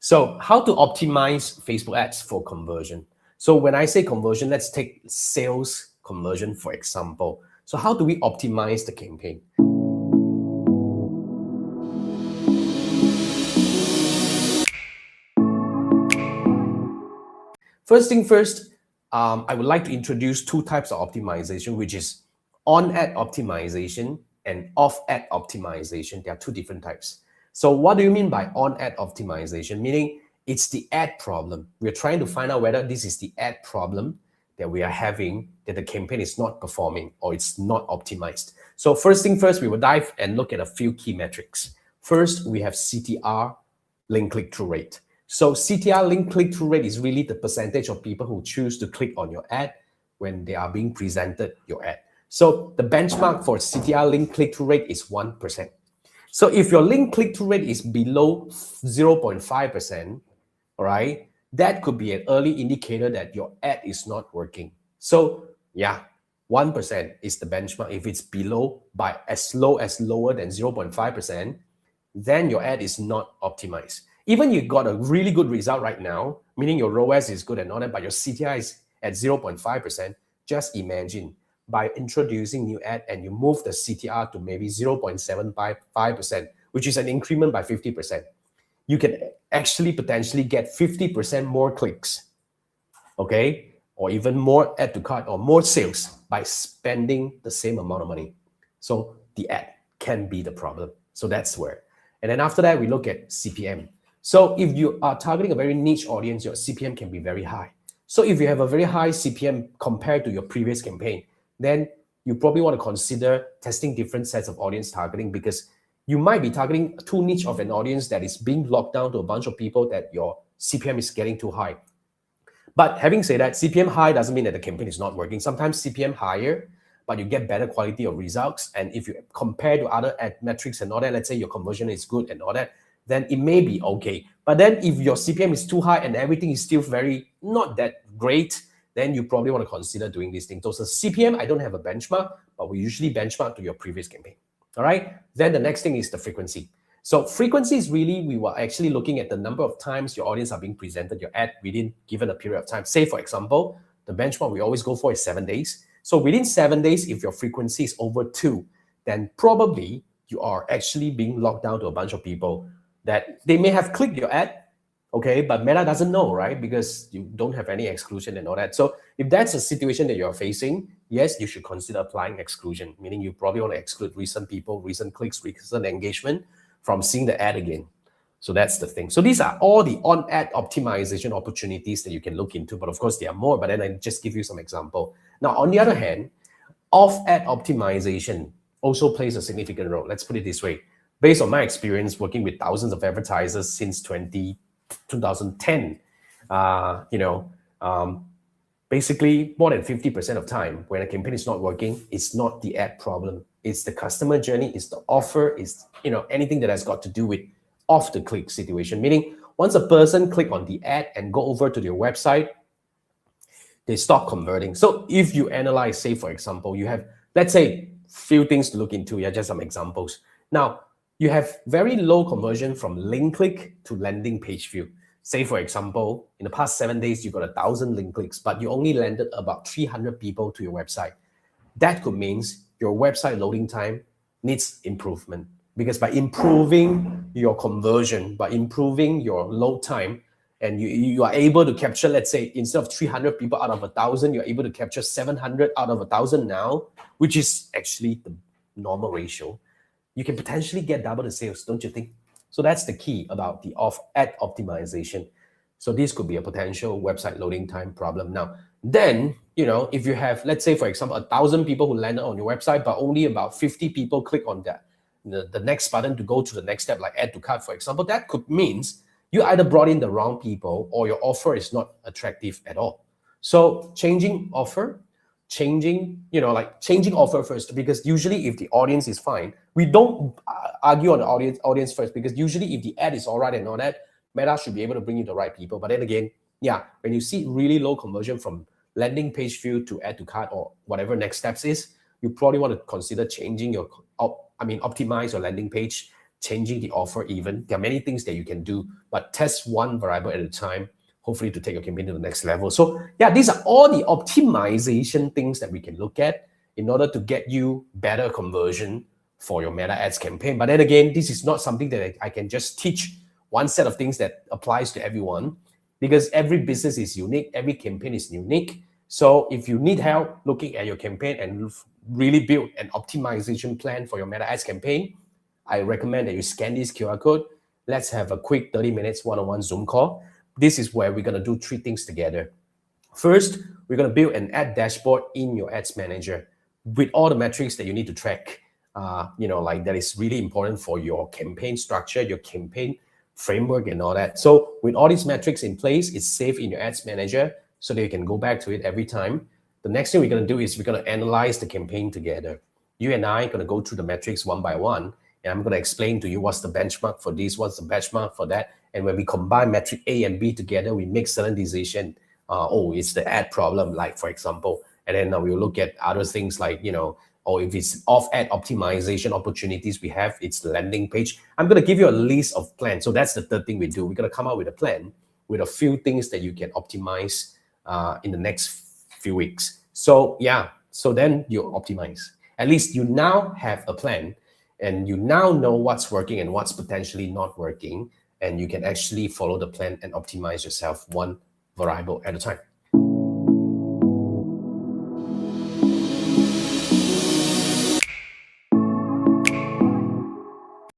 So how to optimize Facebook ads for conversion? So when I say conversion, let's take sales conversion, for example. So how do we optimize the campaign? First thing first, I would like to introduce two types of optimization, which is on-ad optimization and off-ad optimization. There are two different types. So what do you mean by on-ad optimization? Meaning it's the ad problem. We're trying to find out whether this is the ad problem that we are having, that the campaign is not performing or it's not optimized. So first thing first, we will dive and look at a few key metrics. First, we have CTR, link click-through rate. So CTR, link click-through rate, is really the percentage of people who choose to click on your ad when they are being presented your ad. So the benchmark for CTR, link click-through rate, is 1%. So if your link click-through rate is below 0.5%, all right, that could be an early indicator that your ad is not working. So yeah, 1% is the benchmark. If it's below by as low as lower than 0.5%, then your ad is not optimized. Even you got a really good result right now, meaning your ROAS is good and all that, but your CTR is at 0.5%, just imagine by introducing new ad and you move the CTR to maybe 0.755%, which is an increment by 50%. You can actually potentially get 50% more clicks, okay? Or even more add to cart or more sales by spending the same amount of money. So the ad can be the problem. So that's where. And then after that, we look at CPM. So if you are targeting a very niche audience, your CPM can be very high. So if you have a very high CPM compared to your previous campaign, then you probably want to consider testing different sets of audience targeting, because you might be targeting too niche of an audience that is being locked down to a bunch of people that your CPM is getting too high. But having said that, CPM high doesn't mean that the campaign is not working. Sometimes CPM higher, but you get better quality of results. And if you compare to other ad metrics and all that, let's say your conversion is good and all that, then it may be okay. But then if your CPM is too high and everything is still very not that great, then you probably want to consider doing these things. So the CPM, I don't have a benchmark, but we usually benchmark to your previous campaign. All right. Then the next thing is the frequency. So frequency is really, we were actually looking at the number of times your audience are being presented your ad within given a period of time. Say, for example, the benchmark we always go for is 7 days. So within 7 days, if your frequency is over 2, then probably you are actually being locked down to a bunch of people that they may have clicked your ad, okay, but Meta doesn't know, right? Because you don't have any exclusion and all that. So if that's a situation that you're facing, yes, you should consider applying exclusion, meaning you probably want to exclude recent people, recent clicks, recent engagement from seeing the ad again. So that's the thing. So these are all the on-ad optimization opportunities that you can look into. But of course, there are more, but then I just give you some example. Now, on the other hand, off-ad optimization also plays a significant role. Let's put it this way. Based on my experience working with thousands of advertisers since 2010, basically more than 50% of time when a campaign is not working, it's not the ad problem. It's the customer journey, it's the offer, it's anything that has got to do with off the click situation. Meaning once a person click on the ad and go over to their website, they stop converting. So if you analyze, say for example, you have, let's say, few things to look into. Yeah, just some examples. Now, you have very low conversion from link click to landing page view. Say, for example, in the past 7 days, you got 1,000 link clicks, but you only landed about 300 people to your website. That could mean your website loading time needs improvement, because by improving your conversion, by improving your load time, and you are able to capture, let's say, instead of 300 people out of 1,000, you're able to capture 700 out of 1,000 now, which is actually the normal ratio. You can potentially get double the sales, don't you think? So that's the key about the off-ad optimization. So this could be a potential website loading time problem. Now, then, if you have, let's say, for example, 1,000 people who landed on your website, but only about 50 people click on that, the next button to go to the next step, like add to cart, for example, that could means you either brought in the wrong people or your offer is not attractive at all. So changing offer first, because usually if the audience is fine, we don't argue on the audience first, because usually if the ad is all right and all that, Meta should be able to bring you the right people. But then again, yeah, when you see really low conversion from landing page view to add to cart or whatever next steps is, you probably want to consider changing your, optimize your landing page changing the offer even. There are many things that you can do, but test one variable at a time, hopefully to take your campaign to the next level. So yeah, these are all the optimization things that we can look at in order to get you better conversion for your Meta Ads campaign. But then again, this is not something that I can just teach one set of things that applies to everyone, because every business is unique, every campaign is unique. So if you need help looking at your campaign and really build an optimization plan for your Meta Ads campaign, I recommend that you scan this QR code. Let's have a quick 30 minutes one-on-one Zoom call. This is where we're going to do three things together. First, we're going to build an ad dashboard in your ads manager with all the metrics that you need to track. Like that is really important for your campaign structure, your campaign framework and all that. So with all these metrics in place, it's safe in your ads manager so that you can go back to it every time. The next thing we're going to do is we're going to analyze the campaign together. You and I are going to go through the metrics one by one, and I'm going to explain to you what's the benchmark for this, what's the benchmark for that. And when we combine metric A and B together, we make certain decision. It's the ad problem, like for example. And then we'll look at other things like, or if it's off-ad optimization opportunities we have, it's the landing page. I'm going to give you a list of plans. So that's the third thing we do. We're going to come up with a plan with a few things that you can optimize in the next few weeks. So yeah, so then you optimize. At least you now have a plan and you now know what's working and what's potentially not working. And you can actually follow the plan and optimize yourself one variable at a time.